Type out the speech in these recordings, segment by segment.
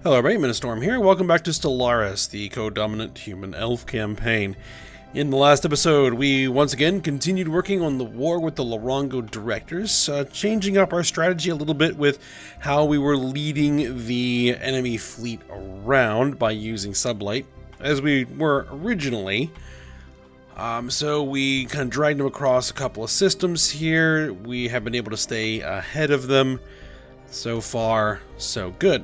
Hello everybody, Ministorm here. Welcome back to Stellaris, the co-dominant human-elf campaign. In the last episode, we once again continued working on the war with the Lorongo directors, changing up our strategy a little bit with how we were leading the enemy fleet around by using sublight, as we were originally. So we kind of dragged them across a couple of systems here. We have been able to stay ahead of them. So far, so good.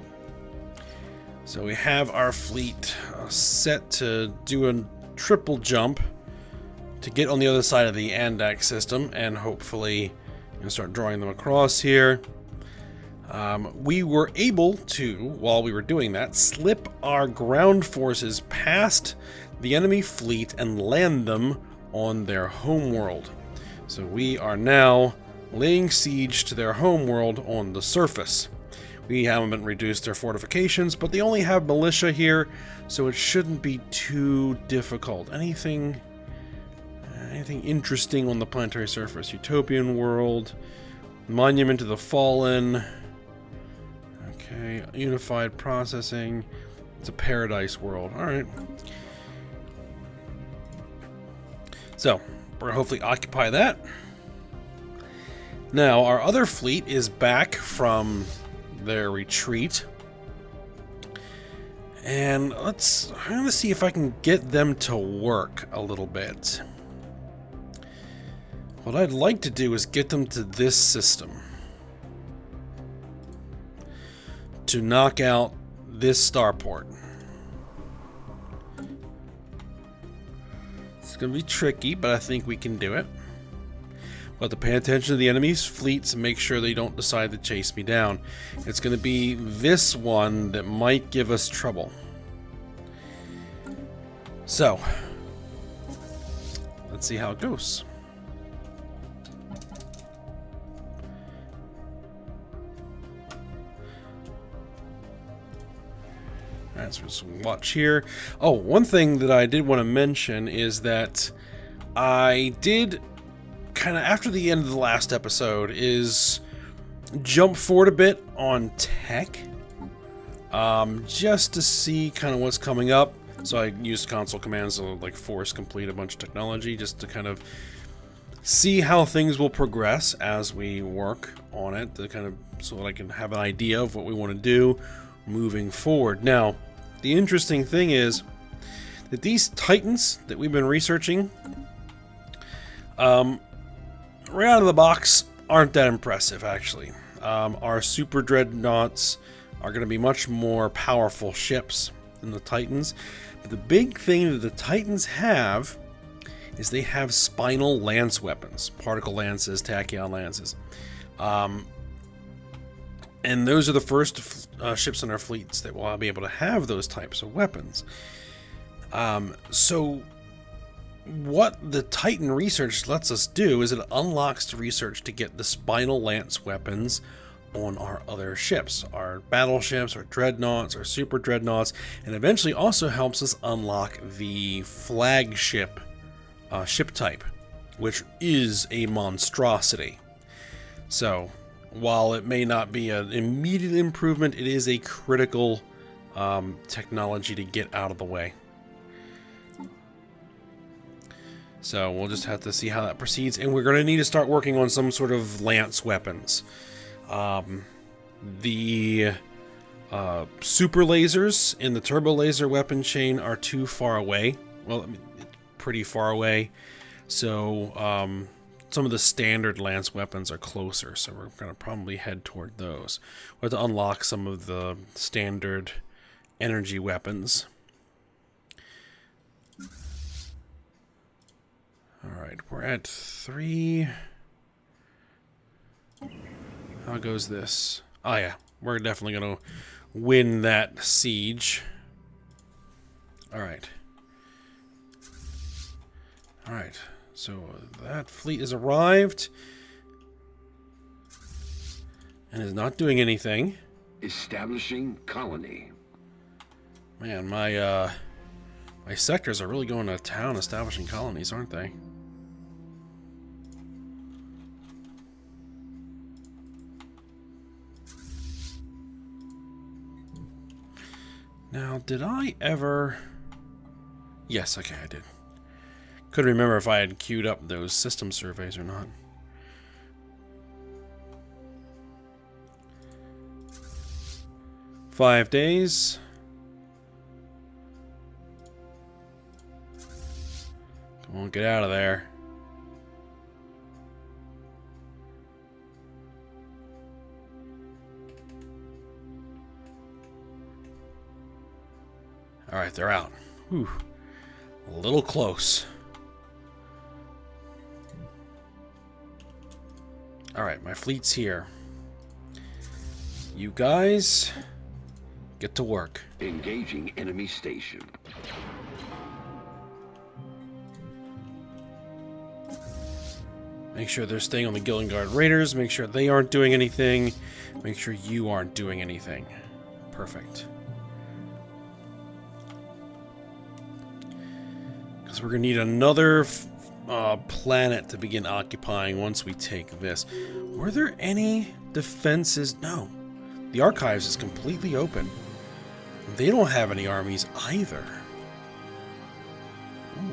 So we have our fleet set to do a triple jump to get on the other side of the Andak system and hopefully start drawing them across here. We were able to, while we were doing that, slip our ground forces past the enemy fleet and land them on their homeworld. So we are now laying siege to their homeworld on the surface. We haven't reduced their fortifications, but they only have militia here, so it shouldn't be too difficult. Anything interesting on the planetary surface? Utopian world, Monument to the Fallen. Okay, unified processing. It's a paradise world. All right. So we're gonna hopefully occupy that. Now our other fleet is back from their retreat, and I'm gonna see if I can get them to work a little bit. What I'd like to do is get them to this system to knock out this starport. It's gonna be tricky, but I think we can do it. We'll have to pay attention to the enemy's fleets and make sure they don't decide to chase me down. It's going to be this one that might give us trouble. So, let's see how it goes. Alright, so let's watch here. Oh, one thing that I did want to mention is that I did kind of after the end of the last episode is jump forward a bit on tech, just to see kind of what's coming up. So I used console commands to like force complete a bunch of technology just to kind of see how things will progress as we work on it, to kind of so that I can have an idea of what we want to do moving forward. Now, the interesting thing is that these Titans that we've been researching, right out of the box, aren't that impressive, actually. Our super dreadnoughts are going to be much more powerful ships than the Titans. But the big thing that the Titans have is they have spinal lance weapons. Particle lances, tachyon lances. And those are the first ships in our fleets that will be able to have those types of weapons. So what the Titan research lets us do is it unlocks the research to get the spinal lance weapons on our other ships, our battleships, our dreadnoughts, our super dreadnoughts, and eventually also helps us unlock the flagship ship type, which is a monstrosity. So while it may not be an immediate improvement, it is a critical technology to get out of the way. So we'll just have to see how that proceeds, and we're going to need to start working on some sort of lance weapons. The super lasers in the turbo laser weapon chain are too far away. Well, I mean, pretty far away. So some of the standard lance weapons are closer, so we're going to probably head toward those. We'll have to unlock some of the standard energy weapons. Alright, we're at 3. How goes this? Oh yeah, we're definitely going to win that siege. Alright. Alright, so that fleet has arrived and is not doing anything. Establishing colony. Man, my sectors are really going to town establishing colonies, aren't they? Now, did I ever... Yes, okay, I did. Couldn't remember if I had queued up those system surveys or not. "5 days. Come on, get out of there. Alright, they're out. Whew. A little close. Alright, my fleet's here. You guys, get to work. Engaging enemy station. Make sure they're staying on the Guard Raiders. Make sure they aren't doing anything. Make sure you aren't doing anything. Perfect. Because we're going to need another planet to begin occupying once we take this. Were there any defenses? No. The Archives is completely open. They don't have any armies either. Ooh.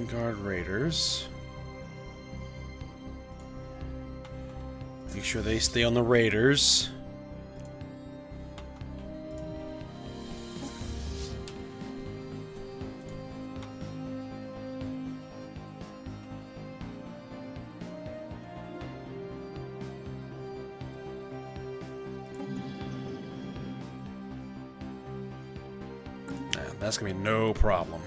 Guard Raiders. Make sure they stay on the Raiders. That's gonna be no problem.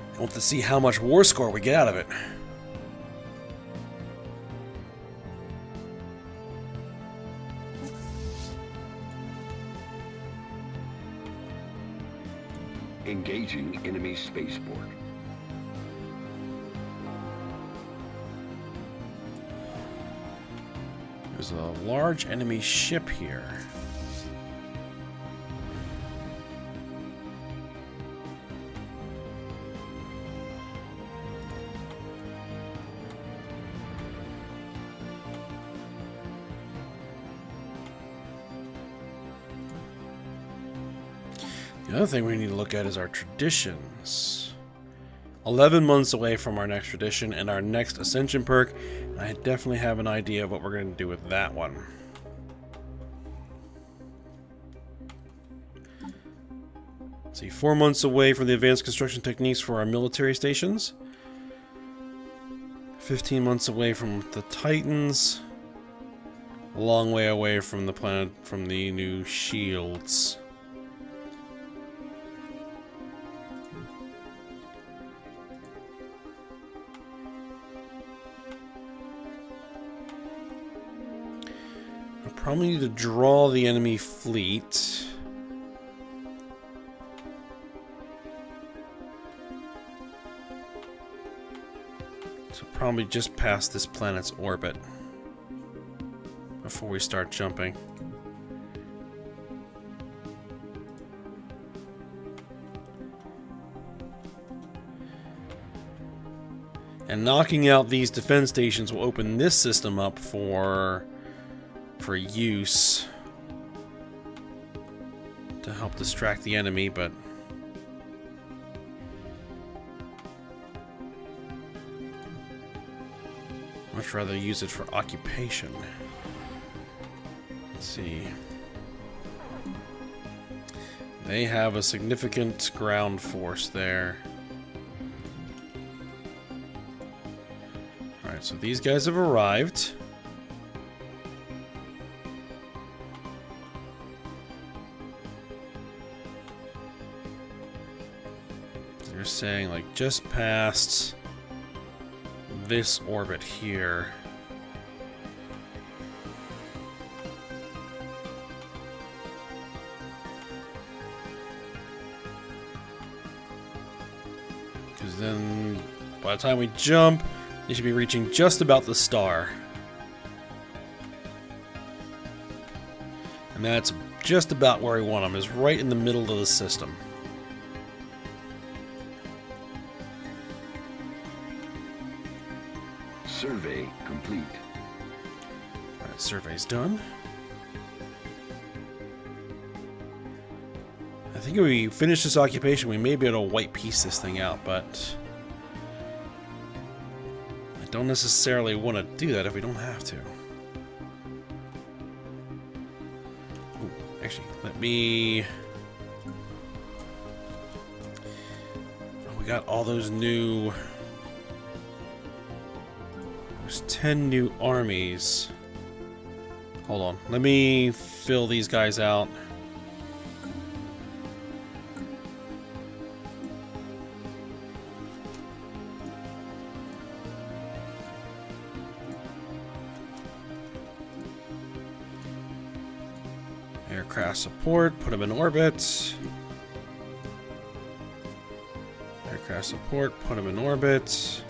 I want to see how much war score we get out of it. Engaging enemy spaceport. There's a large enemy ship here. The other thing we need to look at is our traditions. 11 months away from our next tradition and our next ascension perk. I definitely have an idea of what we're going to do with that one. Let's see, 4 months away from the advanced construction techniques for our military stations. 15 months away from the Titans. A long way away from the planet, from the new shields. Probably need to draw the enemy fleet. So probably just past this planet's orbit before we start jumping. And knocking out these defense stations will open this system up for use to help distract the enemy, but much rather use it for occupation. Let's see. They have a significant ground force there. Alright, so these guys have arrived. Saying like just past this orbit here. Because then by the time we jump, they should be reaching just about the star. And that's just about where we want them, is right in the middle of the system. Survey complete. Alright, survey's done. I think if we finish this occupation, we may be able to white piece this thing out, but I don't necessarily want to do that if we don't have to. Ooh, actually, let me... Oh, we got all those new... There's 10 new armies. Hold on, let me fill these guys out. Aircraft support, put them in orbit. Aircraft support, put them in orbit.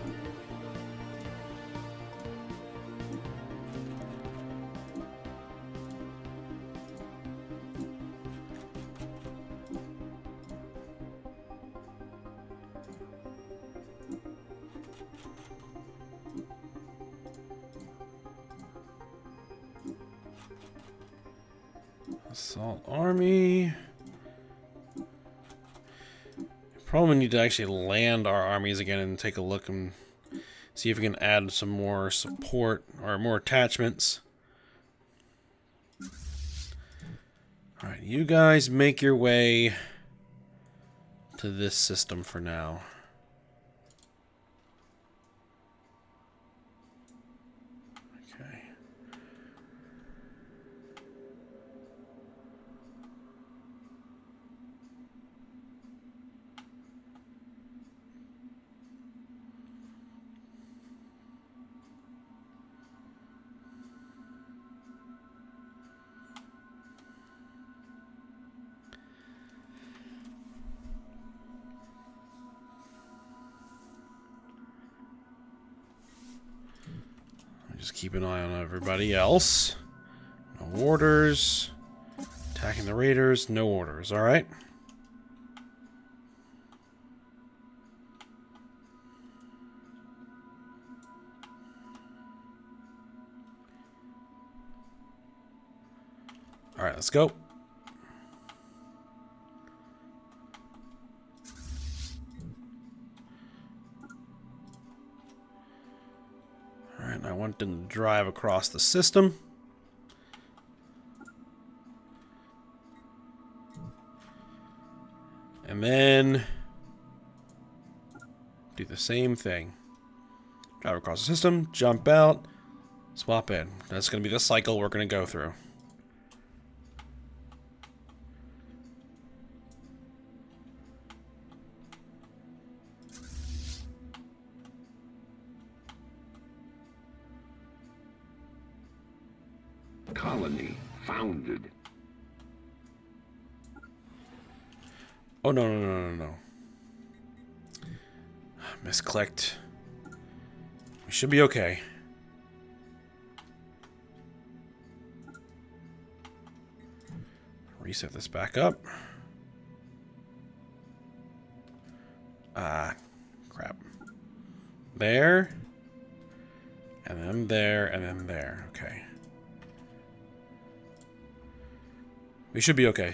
Assault army. Probably need to actually land our armies again and take a look and see if we can add some more support or more attachments. Alright, you guys make your way to this system for now. Okay. Just keep an eye on everybody else. No orders. Attacking the raiders. No orders. Alright. Alright, let's go. Alright, I want them to drive across the system. And then do the same thing. Drive across the system, jump out, swap in. That's going to be the cycle we're going to go through. Colony founded. Oh, no. Misclicked. We should be okay. Reset this back up. Ah, crap. There. And then there, and then there. Okay. We should be okay.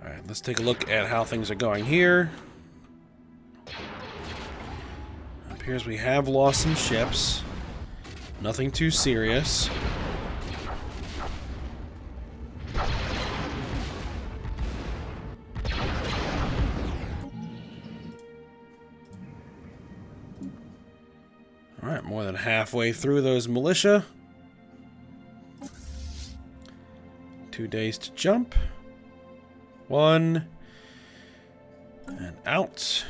Alright, let's take a look at how things are going here. It appears we have lost some ships. Nothing too serious. Alright, more than halfway through those militia. 2 days to jump. 1. And out.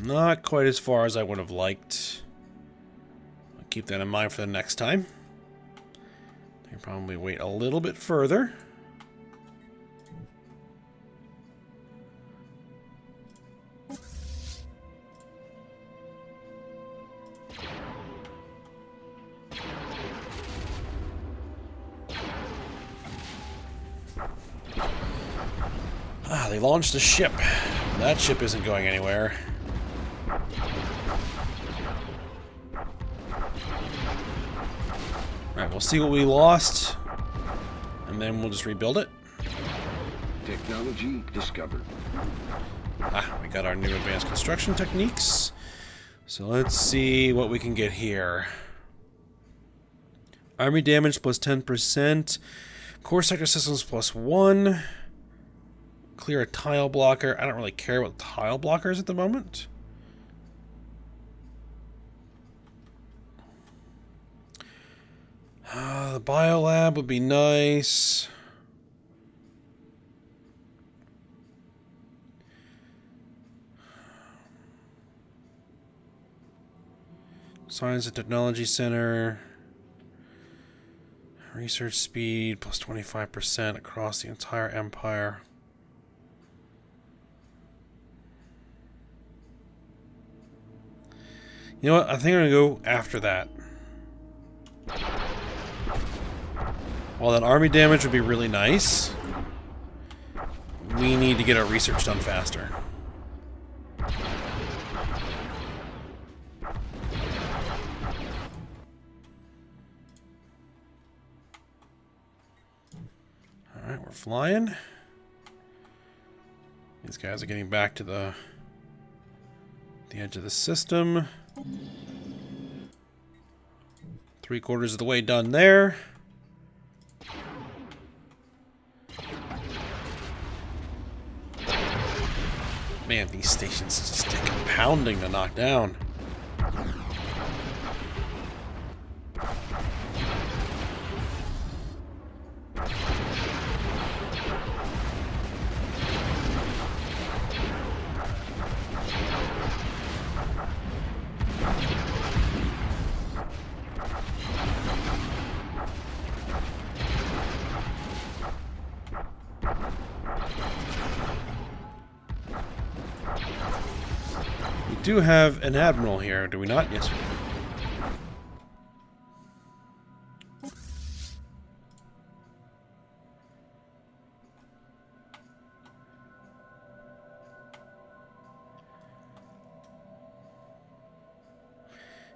Not quite as far as I would have liked. I'll keep that in mind for the next time. I can probably wait a little bit further. Ah, they launched a ship. That ship isn't going anywhere. Alright, we'll see what we lost. And then we'll just rebuild it. Technology discovered. Ah, we got our new advanced construction techniques. So let's see what we can get here. Army damage plus 10%. Core sector systems plus 1. Clear a tile blocker. I don't really care about tile blockers at the moment. The biolab would be nice. Science and Technology Center. Research speed plus 25% across the entire empire. You know what? I think I'm going to go after that. While that army damage would be really nice, we need to get our research done faster. Alright, we're flying. These guys are getting back to the edge of the system. 3/4 of the way done there. Man, these stations just take a pounding to knock down. We do have an admiral here, do we not? Yes, we do.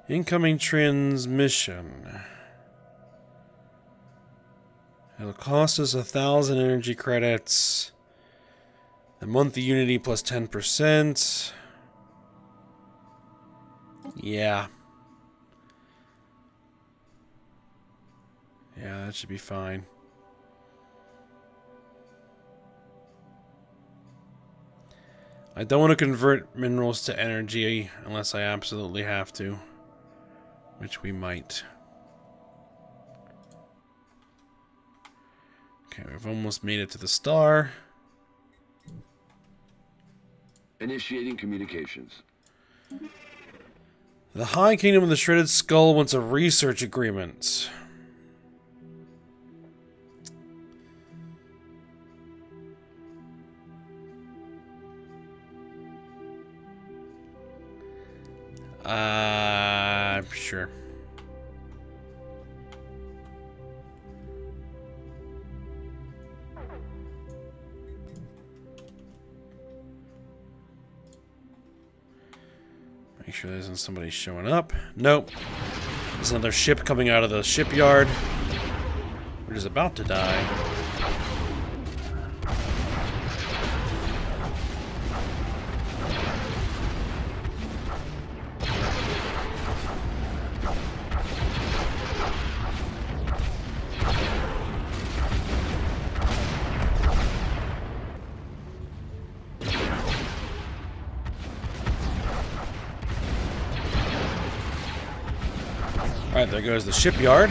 Incoming transmission. It'll cost us 1,000 energy credits. The monthly unity plus 10%. Yeah. Yeah, that should be fine. I don't want to convert minerals to energy unless I absolutely have to. Which we might. Okay, we've almost made it to the star. Initiating communications. The High Kingdom of the Shredded Skull wants a research agreement. Sure. Make sure there isn't somebody showing up. Nope. There's another ship coming out of the shipyard. We're just about to die. Alright, there goes the shipyard.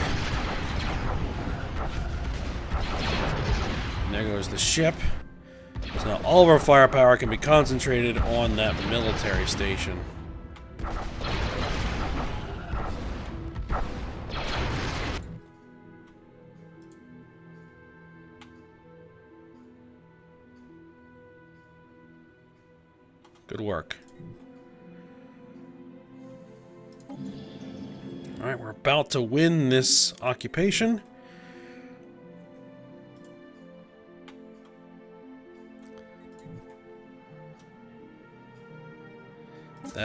And there goes the ship. So now all of our firepower can be concentrated on that military station. Good work. Alright, we're about to win this occupation.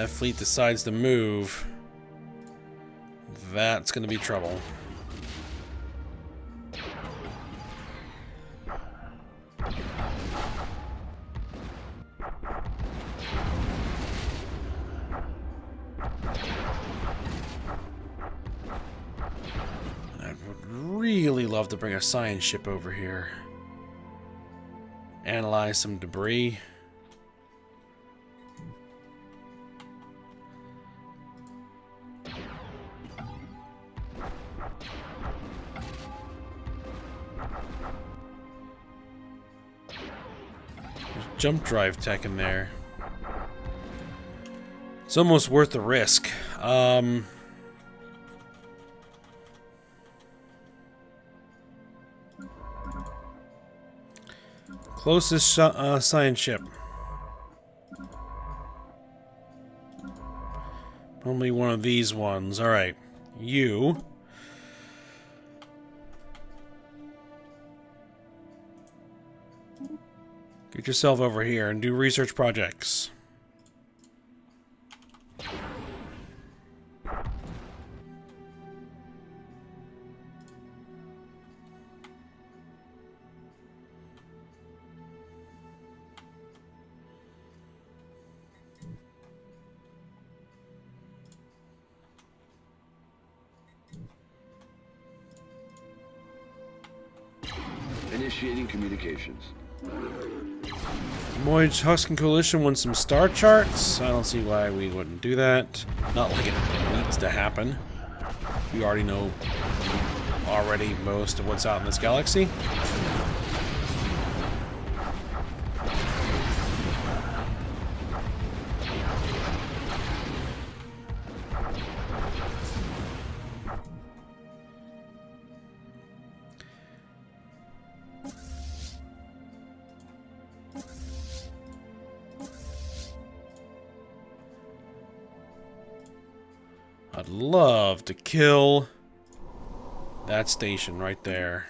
that fleet decides to move, that's going to be trouble. I would really love to bring a science ship over here. Analyze some debris. Jump drive tech in there. It's almost worth the risk. Closest science ship. Probably one of these ones. Alright. You. Get yourself over here and do research projects. Initiating communications. Moij Huskin Coalition wants some star charts. I don't see why we wouldn't do that. Not like it needs to happen. We already know most of what's out in this galaxy. I'd love to kill that station right there.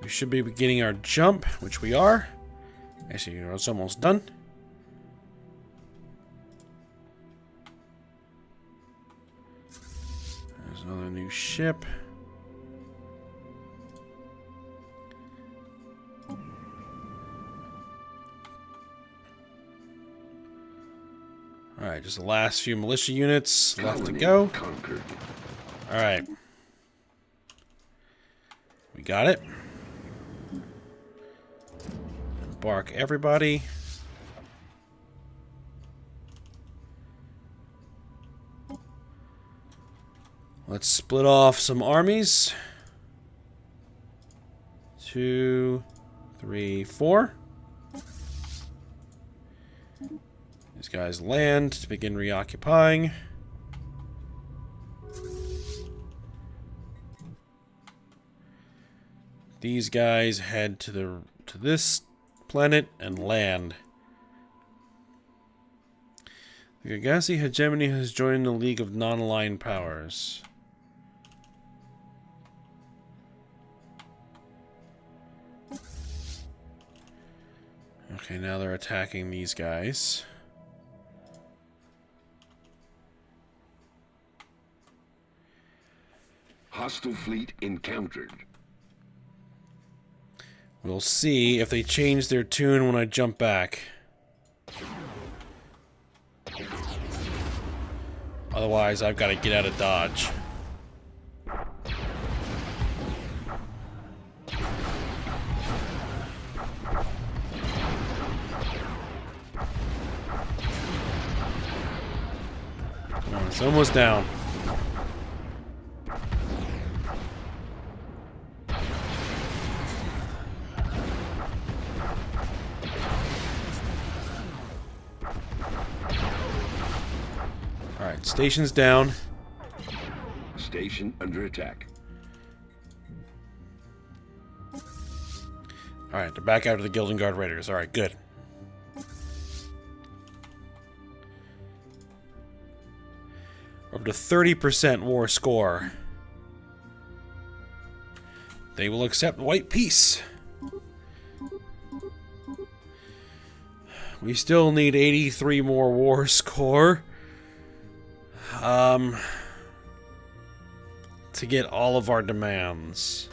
We should be beginning our jump, which we are. Actually, it's almost done. There's another new ship. Alright, just the last few militia units left to go. Alright. We got it. Embark everybody. Let's split off some armies. 2, 3, 4. These guys land to begin reoccupying. These guys head to this planet and land. The Galaxy hegemony has joined the League of Non-Aligned Powers. Okay, now they're attacking these guys. Hostile fleet encountered. We'll see if they change their tune when I jump back. Otherwise, I've got to get out of Dodge. Come on, it's almost down. Alright, station's down. Station under attack. Alright, they're back out of the Guild and Guard Raiders. Alright, good. We're up to 30% war score. They will accept white peace. We still need 83 more war score. To get all of our demands.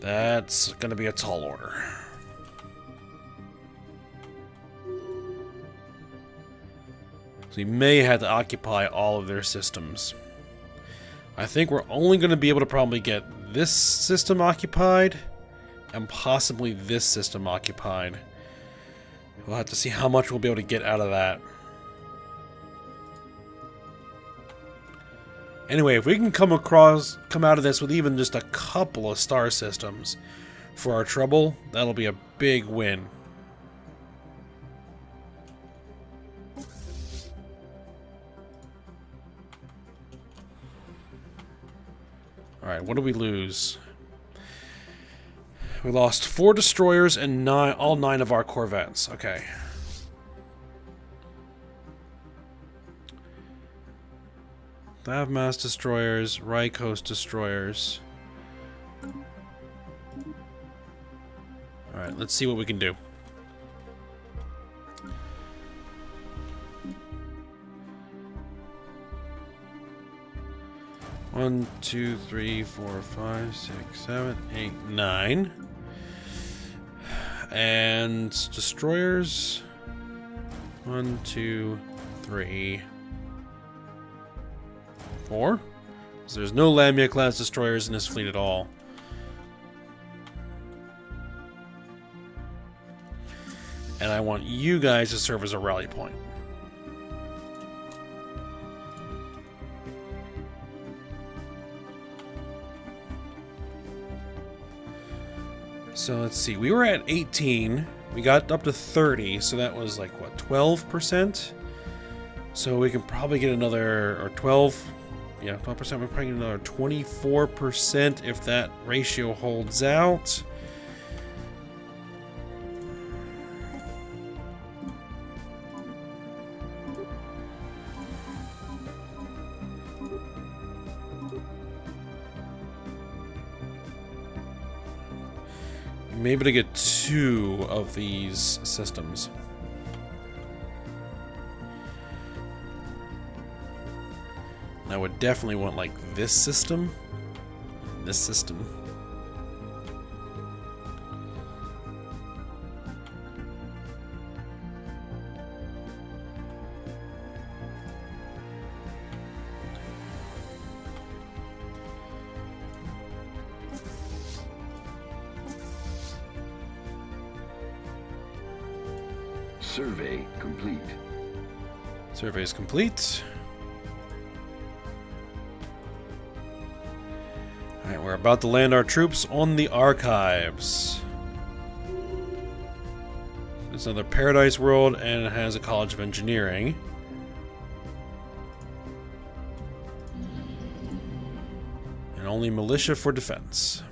That's going to be a tall order. So we may have to occupy all of their systems. I think we're only going to be able to probably get this system occupied and possibly this system occupied. We'll have to see how much we'll be able to get out of that. Anyway, if we can come out of this with even just a couple of star systems for our trouble, that'll be a big win. Alright, what did we lose? We lost 4 destroyers and all 9 of our corvettes. Okay. Thav mass destroyers, Rykos destroyers. Alright, let's see what we can do. One, 2, 3, 4, 5, 6, 7, 8, 9. And destroyers. 1, 2, 3, 4. So there's no Lamia class destroyers in this fleet at all. And I want you guys to serve as a rally point. So let's see, we were at 18, we got up to 30, so that was like, what, 12%? So we can probably get another, or 12, yeah, 12%, we'll probably get another 24% if that ratio holds out. Maybe to get 2 of these systems. And I would definitely want like this system, and this system. Survey complete. Survey is complete. Alright, we're about to land our troops on the archives. It's another paradise world and it has a College of Engineering. And only militia for defense.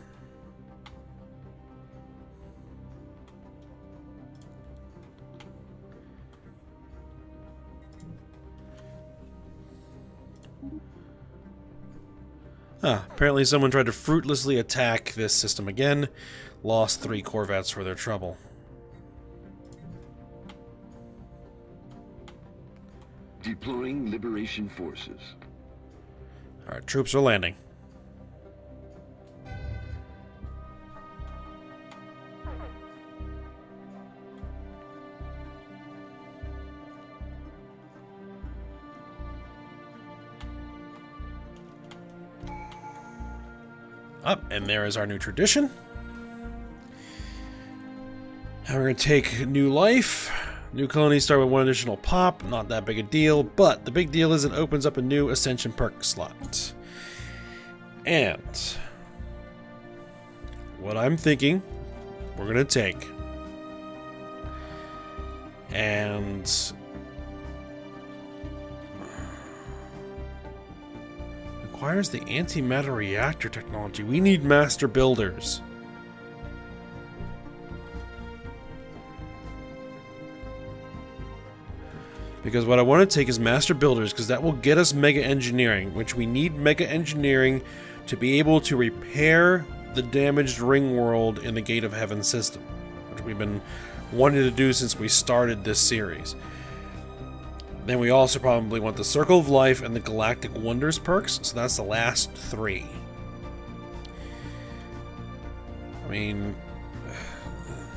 Apparently someone tried to fruitlessly attack this system again. Lost 3 corvettes for their trouble. Deploying liberation forces. Alright, troops are landing. Up, and there is our new tradition. And we're going to take new life. New colonies start with 1 additional pop. Not that big a deal, but the big deal is it opens up a new Ascension perk slot. And what I'm thinking we're going to take and requires the antimatter reactor technology. We need master builders. Because what I want to take is Master Builders, because that will get us Mega Engineering, which we need Mega Engineering to be able to repair the damaged ring world in the Gate of Heaven system, which we've been wanting to do since we started this series. Then we also probably want the Circle of Life and the Galactic Wonders perks, so that's the last 3. I mean,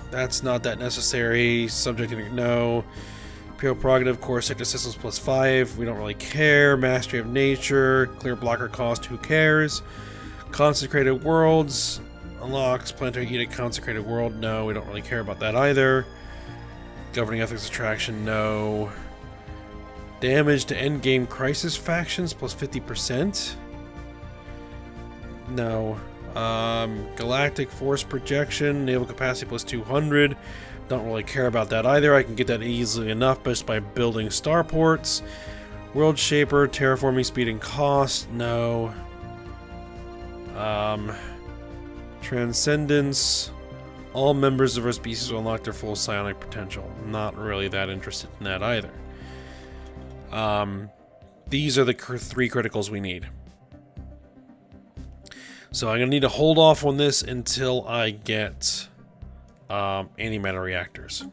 that's not that necessary. Subject to no. Imperial Prerogative, Core Sector Systems +5, we don't really care. Mastery of Nature, clear blocker cost, who cares? Consecrated Worlds, unlocks Planetary Edict, Consecrated World, no, we don't really care about that either. Governing Ethics Attraction, no. Damage to Endgame Crisis Factions, +50%. No. Galactic Force Projection, Naval Capacity +200. Don't really care about that either. I can get that easily enough just by building starports. World Shaper, Terraforming Speed and Cost, no. Transcendence. All members of our species will unlock their full psionic potential. Not really that interested in that either. These are the 3 criticals we need. So I'm going to need to hold off on this until I get antimatter reactors.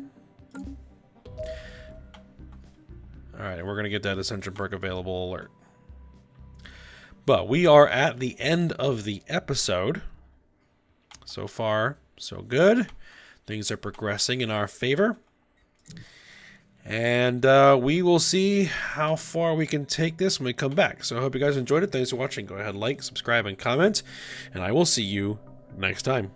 Alright, we're going to get that Ascension perk available alert. But we are at the end of the episode. So far, so good. Things are progressing in our favor. And we will see how far we can take this when we come back. So I hope you guys enjoyed it. Thanks for watching. Go ahead, like, subscribe, and comment. And I will see you next time.